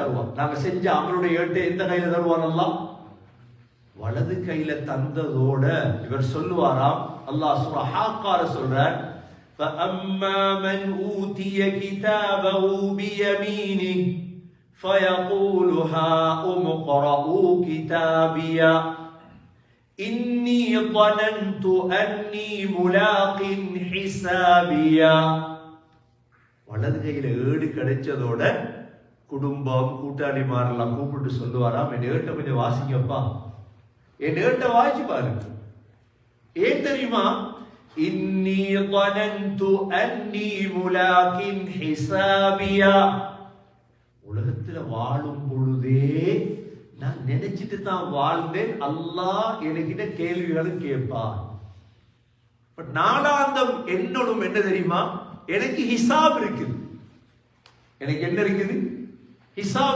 தருவான். நாங்க செஞ்ச அமலுடைய ஏட்டை எந்த கையில தருவான்? அல்லாஹ் வலது கையில தந்ததோட இவர் சொல்லுவாராம். அல்லாஹ் சூரா ஹாக்கால சொல்றார், فَأَمَّا مَنْ أُوتِيَ كِتَابَهُ بِيَمِينِهِ فَيَقُولُ هَاؤُمُ اقْرَءُوا كِتَابِيَهْ إِنِّي ظَنَنْتُ أَنِّي مُلَاقٍ حِسَابِيَهْ. வலது கையில ஏடு கிடைச்சதோட குடும்பம் கூட்டாளிமாரெல்லாம் கூப்பிட்டு சொல்லுவாராம், என் ஏட்ட கொஞ்சம் வாசிங்கப்பா, என் ஏட்ட வாசிச்சு பாருங்க. ஏன் தெரியுமா? இன்னி ظننتُ أنِّي مُلَاقٍ حِسَابِيَهْ. உலகத்துல வாழும் பொழுதே நான் நினைச்சிட்டு தான் வாழ்ந்தேன், அல்லாஹ் என்கிட்ட கேள்விகளும் கேட்பான். பட் நாளாந்தம் என்னோடும் என்ன தெரியுமா? எனக்கு ஹிசாப் இருக்குது. எனக்கு என்ன இருக்குது? ஹிசாப்.